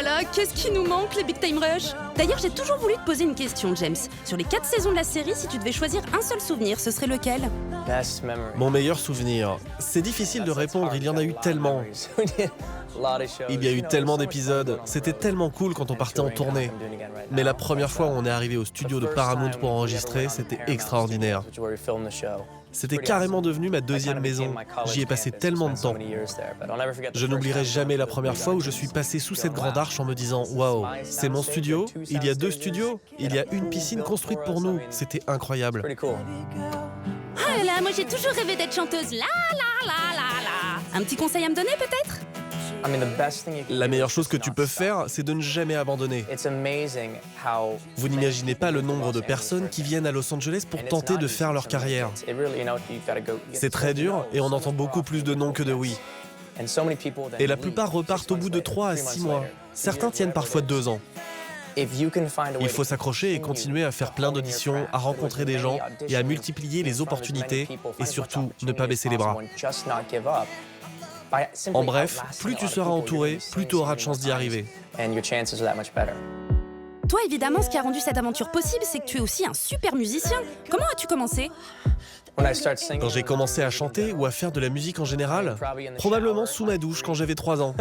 là là, qu'est-ce qui nous manque, les Big Time Rush? D'ailleurs, j'ai toujours voulu te poser une question, James. Sur les 4 saisons de la série, si tu devais choisir un seul souvenir, ce serait lequel? Mon meilleur souvenir. C'est difficile de répondre, il y en a eu tellement. Il y a eu tellement d'épisodes, c'était tellement cool quand on partait en tournée. Mais la première fois où on est arrivé au studio de Paramount pour enregistrer, c'était extraordinaire. C'était carrément devenu ma deuxième maison. J'y ai passé tellement de temps. Je n'oublierai jamais la première fois où je suis passé sous cette grande arche en me disant « Waouh, c'est mon studio, il y a 2 studios, il y a une piscine construite pour nous. » C'était incroyable. Ah là là, moi j'ai toujours rêvé d'être chanteuse. La la la la la. Un petit conseil à me donner peut-être? La meilleure chose que tu peux faire, c'est de ne jamais abandonner. Vous n'imaginez pas le nombre de personnes qui viennent à Los Angeles pour tenter de faire leur carrière. C'est très dur et on entend beaucoup plus de non que de oui. Et la plupart repartent au bout de 3 à 6 mois. Certains tiennent parfois 2 ans. Il faut s'accrocher et continuer à faire plein d'auditions, à rencontrer des gens et à multiplier les opportunités et surtout ne pas baisser les bras. En bref, plus tu seras entouré, plus tu auras de chances d'y arriver. Toi, évidemment, ce qui a rendu cette aventure possible, c'est que tu es aussi un super musicien. Comment as-tu commencé? Quand j'ai commencé à chanter ou à faire de la musique en général, probablement sous ma douche quand j'avais 3 ans.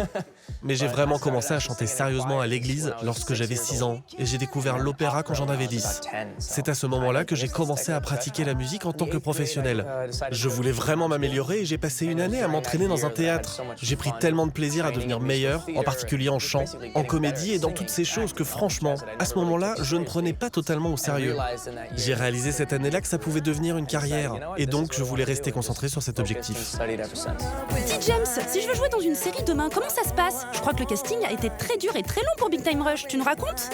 Mais j'ai vraiment commencé à chanter sérieusement à l'église lorsque j'avais 6 ans et j'ai découvert l'opéra quand j'en avais 10. C'est à ce moment-là que j'ai commencé à pratiquer la musique en tant que professionnel. Je voulais vraiment m'améliorer et j'ai passé une année à m'entraîner dans un théâtre. J'ai pris tellement de plaisir à devenir meilleur, en particulier en chant, en comédie et dans toutes ces choses que franchement, à ce moment-là, je ne prenais pas totalement au sérieux. J'ai réalisé cette année-là que ça pouvait devenir une carrière. Et donc, je voulais rester concentré sur cet objectif. Dis James, si je veux jouer dans une série demain, comment ça se passe? Je crois que le casting a été très dur et très long pour Big Time Rush. Tu nous racontes?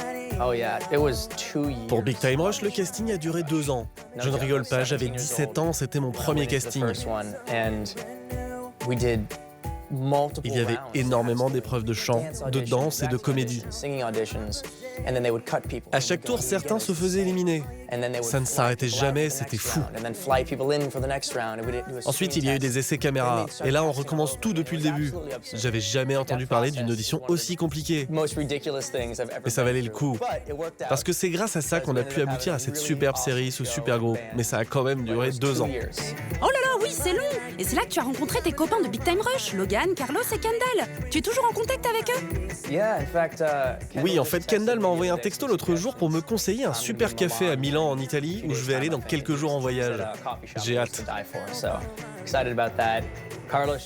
Pour Big Time Rush, le casting a duré 2 ans. Je ne rigole pas, j'avais 17 ans, c'était mon premier casting. Il y avait énormément d'épreuves de chant, de danse et de comédie. À chaque tour, certains se faisaient éliminer. Ça ne s'arrêtait jamais, c'était fou. Ensuite, il y a eu des essais caméra. Et là, on recommence tout depuis le début. J'avais jamais entendu parler d'une audition aussi compliquée. Mais ça valait le coup. Parce que c'est grâce à ça qu'on a pu aboutir à cette superbe série, ce super groupe. Mais ça a quand même duré 2 ans. Oh là là, oui, c'est long. Et c'est là que tu as rencontré tes copains de Big Time Rush, Logan, Carlos et Kendall. Tu es toujours en contact avec eux? Oui, en fait, Kendall m'a envoyé un texto l'autre jour pour me conseiller un super café à Milan en Italie où je vais aller dans quelques jours en voyage. J'ai hâte.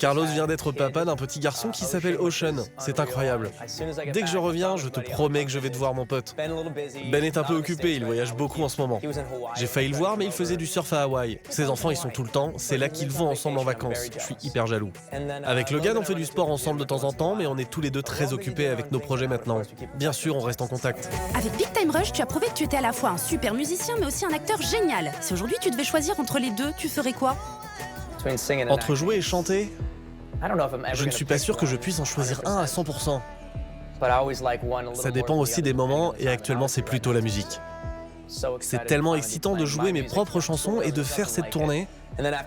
Carlos vient d'être papa d'un petit garçon qui s'appelle Ocean. C'est incroyable. Dès que je reviens, je te promets que je vais te voir, mon pote. Ben est un peu occupé, il voyage beaucoup en ce moment. J'ai failli le voir, mais il faisait du surf à Hawaï. Ses enfants y sont tout le temps, c'est là qu'ils vont ensemble en vacances. Je suis hyper jaloux. Avec Logan, on fait du sport ensemble de temps en temps, mais on est tous les deux très occupés avec nos projets maintenant. Bien sûr, on reste en contact. Avec Big Time Rush, tu as prouvé que tu étais à la fois un super musicien, mais aussi un acteur génial. Si aujourd'hui tu devais choisir entre les deux, tu ferais quoi? Entre jouer et chanter, je ne suis pas sûr que je puisse en choisir un à 100%. Ça dépend aussi des moments et actuellement c'est plutôt la musique. C'est tellement excitant de jouer mes propres chansons et de faire cette tournée.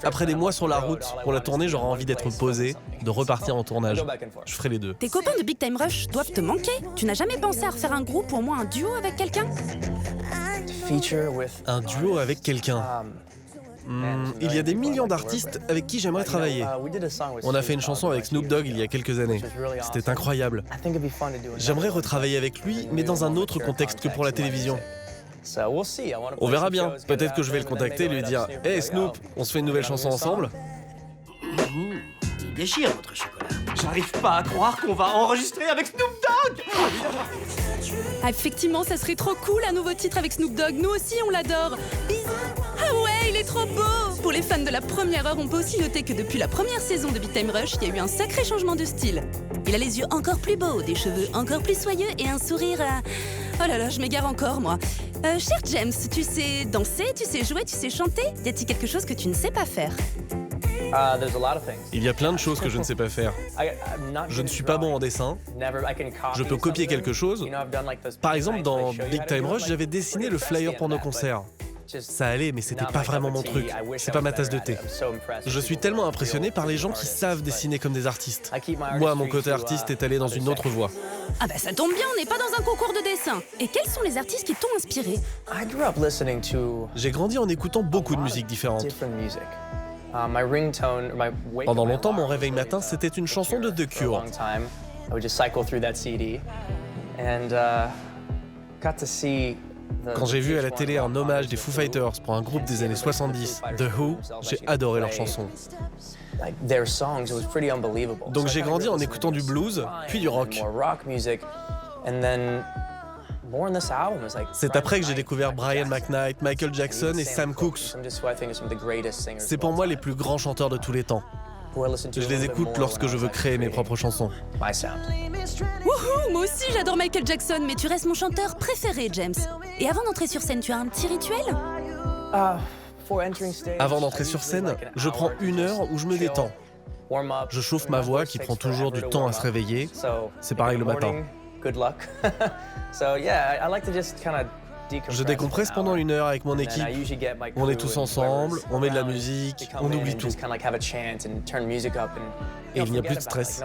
Après des mois sur la route, pour la tournée j'aurai envie d'être posé, de repartir en tournage. Je ferai les deux. Tes copains de Big Time Rush doivent te manquer. Tu n'as jamais pensé à refaire un groupe ou au moins un duo avec quelqu'un? Un duo avec quelqu'un. Il y a des millions d'artistes avec qui j'aimerais travailler. On a fait une chanson avec Snoop Dogg il y a quelques années. C'était incroyable. J'aimerais retravailler avec lui, mais dans un autre contexte que pour la télévision. On verra bien. Peut-être que je vais le contacter et lui dire « Hey Snoop, on se fait une nouvelle chanson ensemble ?» Il déchire votre chocolat. J'arrive pas à croire qu'on va enregistrer avec Snoop Dogg. Ah, effectivement, ça serait trop cool un nouveau titre avec Snoop Dogg. Nous aussi, on l'adore. Bisous. Ah ouais, il est trop beau. Pour les fans de la première heure, on peut aussi noter que depuis la première saison de Big Time Rush, il y a eu un sacré changement de style. Il a les yeux encore plus beaux, des cheveux encore plus soyeux et un sourire à... Oh là là, je m'égare encore, moi. Cher James, tu sais danser, tu sais jouer, tu sais chanter? Y a-t-il quelque chose que tu ne sais pas faire? Il y a plein de choses que je ne sais pas faire. Je ne suis pas bon en dessin. Je peux copier quelque chose. Par exemple, dans Big Time Rush, j'avais dessiné le flyer pour nos concerts. Ça allait, mais c'était pas vraiment mon truc. C'est pas ma tasse de thé. Je suis tellement impressionné par les gens qui savent dessiner comme des artistes. Moi, mon côté artiste est allé dans une autre voie. Ah bah ça tombe bien, on n'est pas dans un concours de dessin. Et quels sont les artistes qui t'ont inspiré? J'ai grandi en écoutant beaucoup de musiques différentes. Pendant longtemps, mon réveil matin, c'était une chanson de The Cure. Quand j'ai vu à la télé un hommage des Foo Fighters pour un groupe des années 70, The Who, j'ai adoré leurs chansons. Donc j'ai grandi en écoutant du blues, puis du rock. C'est après que j'ai découvert Brian McKnight, Michael Jackson et Sam Cooke. C'est pour moi les plus grands chanteurs de tous les temps. Je les écoute lorsque je veux créer mes propres chansons. Wouhou, moi aussi j'adore Michael Jackson, mais tu restes mon chanteur préféré, James. Et avant d'entrer sur scène, tu as un petit rituel? Avant d'entrer sur scène, je prends 1 heure où je me détends. Je chauffe ma voix qui prend toujours du temps à se réveiller. C'est pareil le matin. Je décompresse pendant 1 heure avec mon équipe. On est tous ensemble, on met de la musique, on oublie tout. Et il n'y a plus de stress.